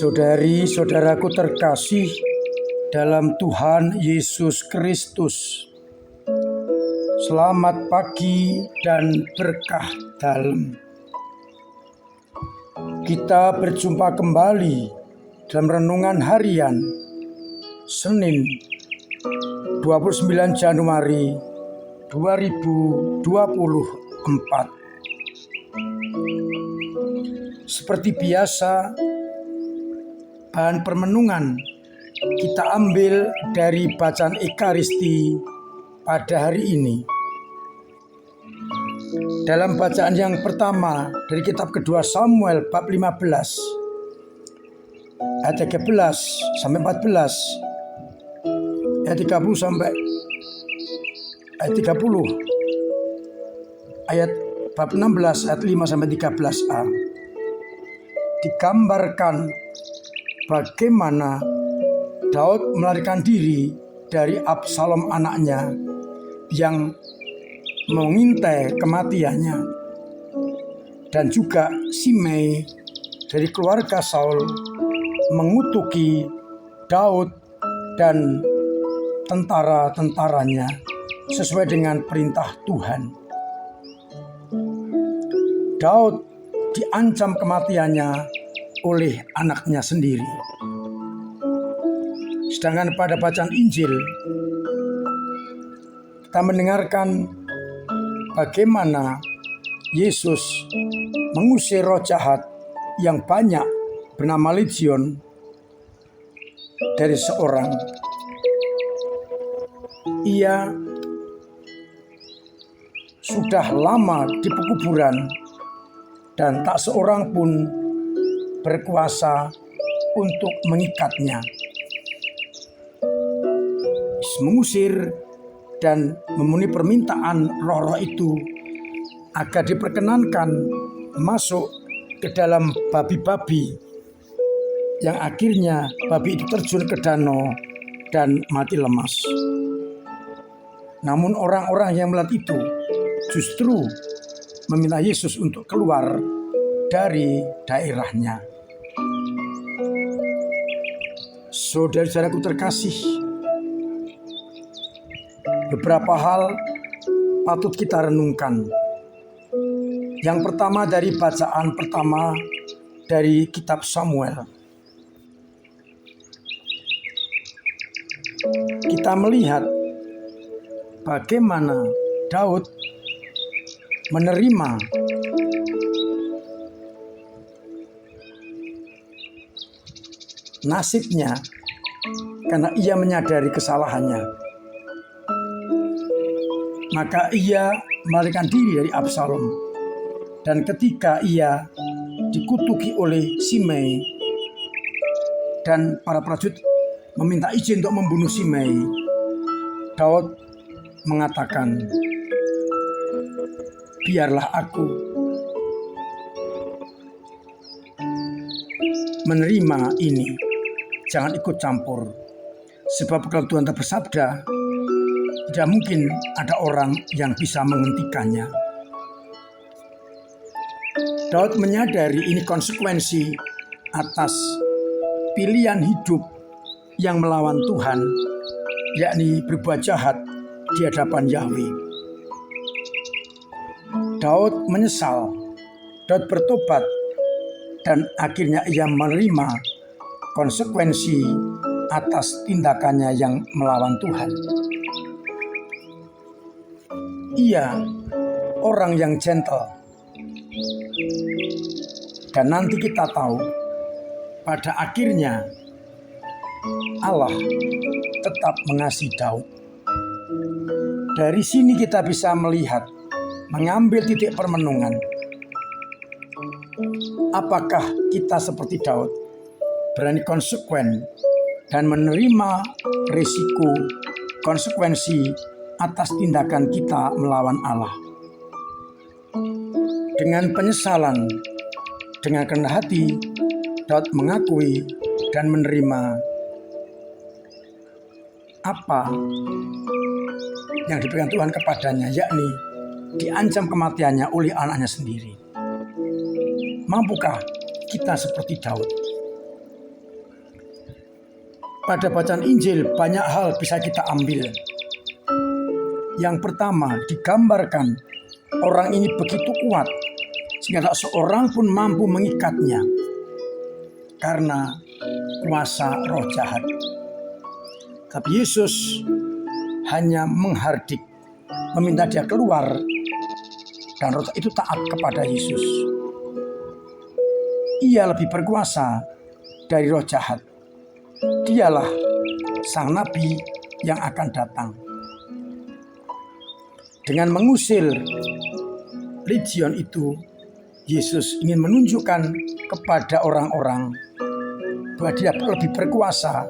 Saudari-saudaraku terkasih dalam Tuhan Yesus Kristus, selamat pagi dan berkah dalam. Kita berjumpa kembali dalam renungan harian Senin 29 Januari 2024. Seperti biasa, bahan permenungan kita ambil dari bacaan Ekaristi pada hari ini. Dalam bacaan yang pertama dari kitab kedua Samuel bab 15 ayat 13 sampai 14, ayat 30 sampai ayat 30, ayat bab 16 ayat 5 sampai 13a, digambarkan bagaimana Daud melarikan diri dari Absalom anaknya yang mengintai kematiannya, dan juga Simei dari keluarga Saul mengutuki Daud dan tentara-tentaranya sesuai dengan perintah Tuhan. Daud diancam kematiannya oleh anaknya sendiri. Sedangkan pada bacaan Injil kita mendengarkan bagaimana Yesus mengusir roh jahat yang banyak bernama Legion dari seorang. Ia sudah lama di pekuburan dan tak seorang pun berkuasa untuk mengikatnya. Mengusir dan memenuhi permintaan roh-roh itu agar diperkenankan masuk ke dalam babi-babi, yang akhirnya babi itu terjun ke danau dan mati lemas. Namun orang-orang yang melihat itu justru meminta Yesus untuk keluar dari daerahnya. Saudara-saudaraku terkasih, beberapa hal patut kita renungkan. Yang pertama dari bacaan pertama dari kitab Samuel. Kita melihat bagaimana Daud menerima nasibnya karena ia menyadari kesalahannya. Maka ia melarikan diri dari Absalom. Dan ketika ia dikutuki oleh Simei dan para prajurit meminta izin untuk membunuh Simei, Daud mengatakan, "Biarlah aku menerima ini, jangan ikut campur. Sebab kalau Tuhan telah bersabda, tidak mungkin ada orang yang bisa menghentikannya." Daud menyadari ini konsekuensi atas pilihan hidup yang melawan Tuhan, yakni berbuat jahat di hadapan Yahweh. Daud menyesal, Daud bertobat, dan akhirnya ia menerima konsekuensi atas tindakannya yang melawan Tuhan. Ia orang yang gentle. Dan nanti kita tahu pada akhirnya Allah tetap mengasihi Daud. Dari sini kita bisa melihat, mengambil titik permenungan. Apakah kita seperti Daud, berani konsekuen dan menerima risiko konsekuensi atas tindakan kita melawan Allah? Dengan penyesalan, dengan kerendah hati, Daud mengakui dan menerima apa yang diberikan Tuhan kepadanya, yakni diancam kematiannya oleh anaknya sendiri. Mampukah kita seperti Daud? pada bacaan Injil banyak hal bisa kita ambil. Yang pertama, digambarkan orang ini begitu kuat sehingga tak seorang pun mampu mengikatnya karena kuasa roh jahat. Tapi Yesus hanya menghardik, meminta dia keluar, dan roh itu taat kepada Yesus. Ia lebih berkuasa dari roh jahat. Dialah sang nabi yang akan datang. Dengan mengusir legion itu, Yesus ingin menunjukkan kepada orang-orang bahwa dia lebih berkuasa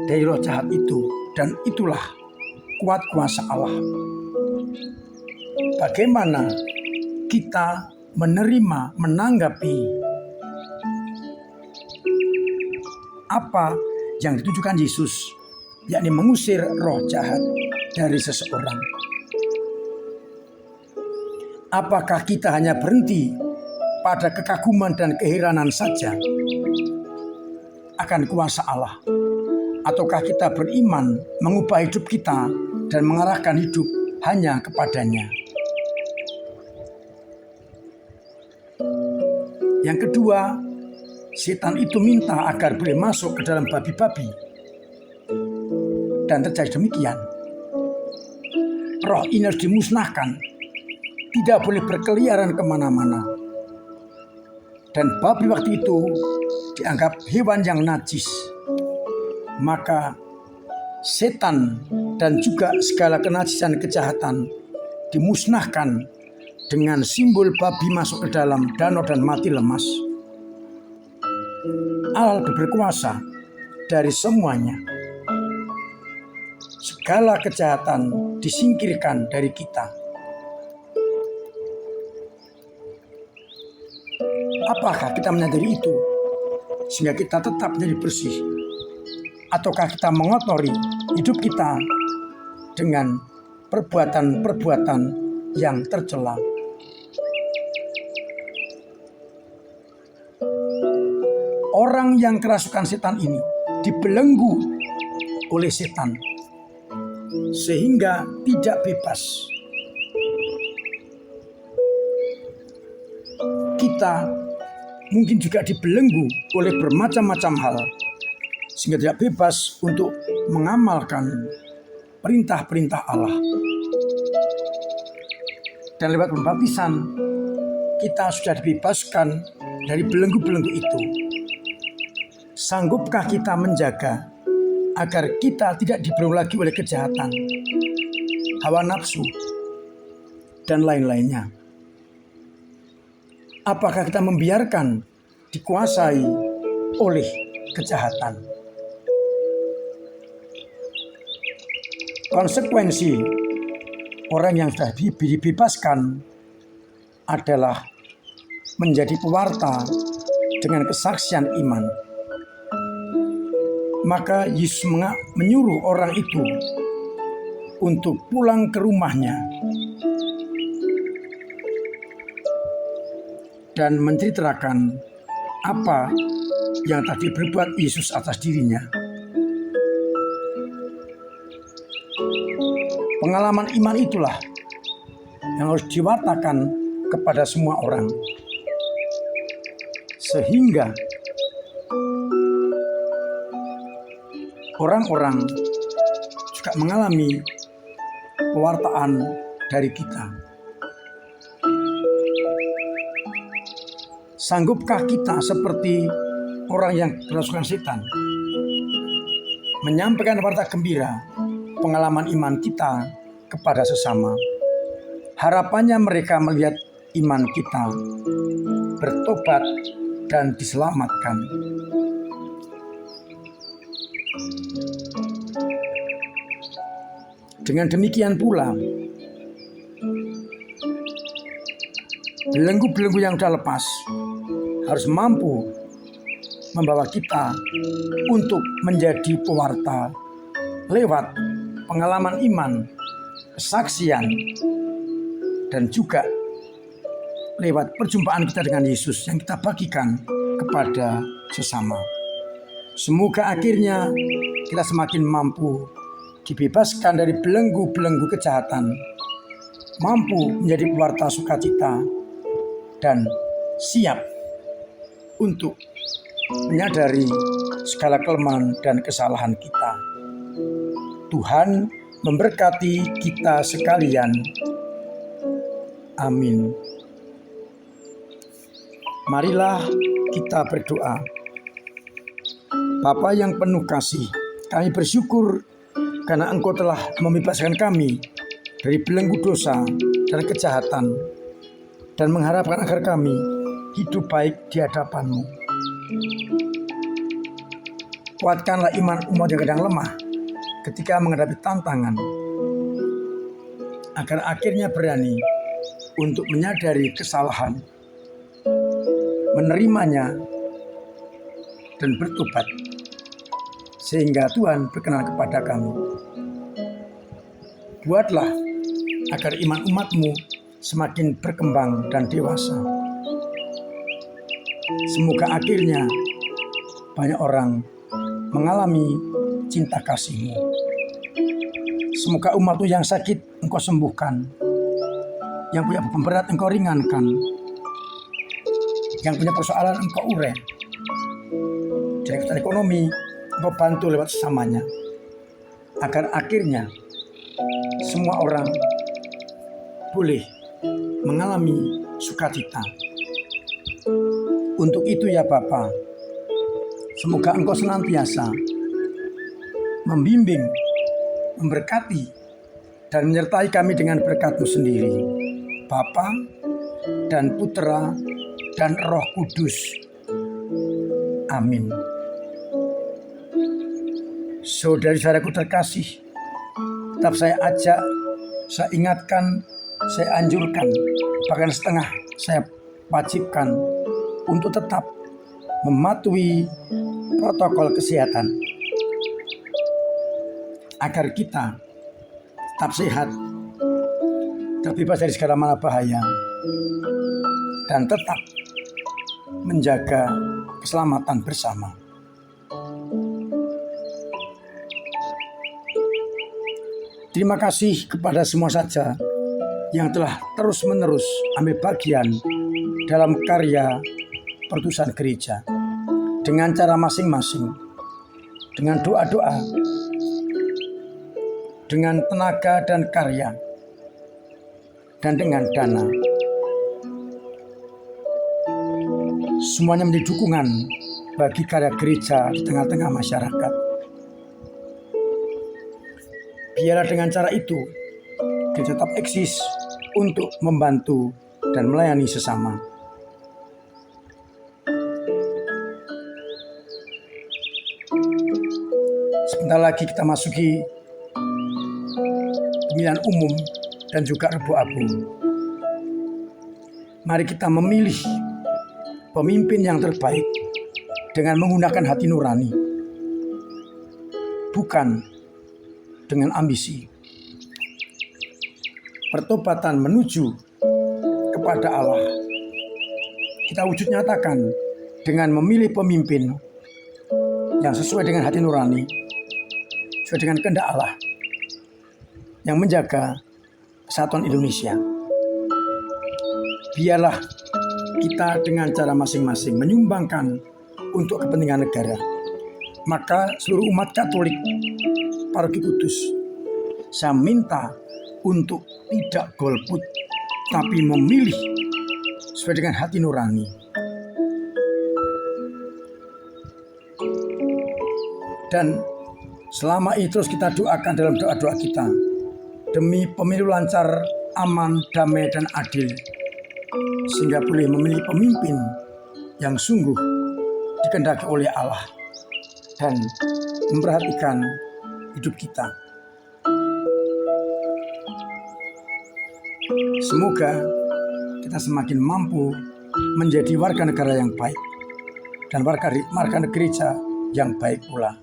dari roh jahat itu, dan itulah kuat kuasa Allah. Bagaimana kita menerima, menanggapi apa yang ditujukan Yesus, yakni mengusir roh jahat dari seseorang? Apakah kita hanya berhenti pada kekaguman dan keheranan saja akan kuasa Allah? Ataukah kita beriman, mengubah hidup kita dan mengarahkan hidup hanya kepadanya? Yang kedua, setan itu minta agar boleh masuk ke dalam babi-babi. Dan terjadi demikian. Roh ini harus dimusnahkan. Tidak boleh berkeliaran kemana-mana. Dan babi waktu itu dianggap hewan yang najis. Maka setan dan juga segala kenajisan kejahatan dimusnahkan dengan simbol babi masuk ke dalam danau dan mati lemas. Allah lebih berkuasa dari semuanya. Segala kejahatan disingkirkan dari kita. Apakah kita menyadari itu sehingga kita tetap menjadi bersih? Ataukah kita mengotori hidup kita dengan perbuatan-perbuatan yang tercela? Orang yang kerasukan setan ini dibelenggu oleh setan sehingga tidak bebas. Kita mungkin juga dibelenggu oleh bermacam-macam hal sehingga tidak bebas untuk mengamalkan perintah-perintah Allah. Dan lewat pembaptisan kita sudah dibebaskan dari belenggu-belenggu itu. Sanggupkah kita menjaga agar kita tidak dibelenggu lagi oleh kejahatan, hawa nafsu, dan lain-lainnya? Apakah kita membiarkan dikuasai oleh kejahatan? Konsekuensi orang yang sudah dibebaskan adalah menjadi pewarta dengan kesaksian iman. Maka Yesus menyuruh orang itu untuk pulang ke rumahnya dan menceritakan apa yang tadi berbuat Yesus atas dirinya. Pengalaman iman itulah yang harus diwartakan kepada semua orang, sehingga orang-orang juga mengalami pewartaan dari kita. Sanggupkah kita seperti orang yang kerasukan setan menyampaikan berita gembira pengalaman iman kita kepada sesama? Harapannya mereka melihat iman kita bertobat dan diselamatkan. Dengan demikian pula, belenggu-belenggu yang sudah lepas harus mampu membawa kita untuk menjadi pewarta lewat pengalaman iman, kesaksian, dan juga lewat perjumpaan kita dengan Yesus yang kita bagikan kepada sesama. Semoga akhirnya kita semakin mampu dibebaskan dari belenggu-belenggu kejahatan, mampu menjadi pewarta sukacita, dan siap untuk menyadari segala kelemahan dan kesalahan kita. Tuhan memberkati kita sekalian. Amin. Marilah kita berdoa. Bapa yang penuh kasih, kami bersyukur karena Engkau telah membebaskan kami dari belenggu dosa dan kejahatan, dan mengharapkan agar kami hidup baik di hadapan-Mu. Kuatkanlah iman umat yang kadang lemah ketika menghadapi tantangan, agar akhirnya berani untuk menyadari kesalahan, menerimanya, dan bertobat, sehingga Tuhan berkenan kepada kami. Buatlah agar iman umat-Mu semakin berkembang dan dewasa. Semoga akhirnya banyak orang mengalami cinta kasih-Mu. Semoga umat-Mu yang sakit Engkau sembuhkan, yang punya beban berat Engkau ringankan, yang punya persoalan Engkau urai, dari ekonomi Engkau bantu lewat sesamanya, agar akhirnya semua orang boleh mengalami sukacita. Untuk itu ya Bapa, semoga Engkau senantiasa membimbing, memberkati, dan menyertai kami dengan berkat-Mu sendiri, Bapa dan Putra dan Roh Kudus. Amin. Saudari-saudaraku terkasih, tetap saya ajak, saya ingatkan, saya anjurkan, bahkan setengah saya wajibkan untuk tetap mematuhi protokol kesehatan agar kita tetap sehat, terbebas dari segala mara bahaya, dan tetap menjaga keselamatan bersama. Terima kasih kepada semua saja yang telah terus-menerus ambil bagian dalam karya pertusan gereja dengan cara masing-masing, dengan doa-doa, dengan tenaga dan karya, dan dengan dana. Semuanya menjadi dukungan bagi karya gereja di tengah-tengah masyarakat. Biarlah dengan cara itu gereja tetap eksis untuk membantu dan melayani sesama. Sebentar lagi kita masuki pemilihan umum dan juga Rebo Abu. Mari kita memilih pemimpin yang terbaik dengan menggunakan hati nurani, bukan dengan ambisi. Pertobatan menuju kepada Allah kita wujud nyatakan dengan memilih pemimpin yang sesuai dengan hati nurani, sesuai dengan kehendak Allah, yang menjaga kesatuan Indonesia. Biarlah kita dengan cara masing-masing menyumbangkan untuk kepentingan negara. Maka seluruh umat Katolik Paroki Kudus, saya minta untuk tidak golput, tapi memilih sesuai dengan hati nurani. Dan selama ini terus kita doakan dalam doa-doa kita, demi pemilu lancar, aman, damai, dan adil, sehingga boleh memilih pemimpin yang sungguh dikehendaki oleh Allah dan memperhatikan hidup kita. Semoga kita semakin mampu menjadi warga negara yang baik dan warga gereja yang baik pula.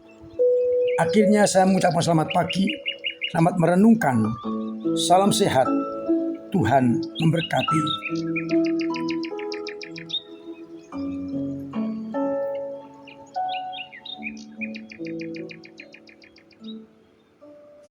Akhirnya saya mengucapkan selamat pagi, selamat merenungkan, salam sehat, Tuhan memberkati.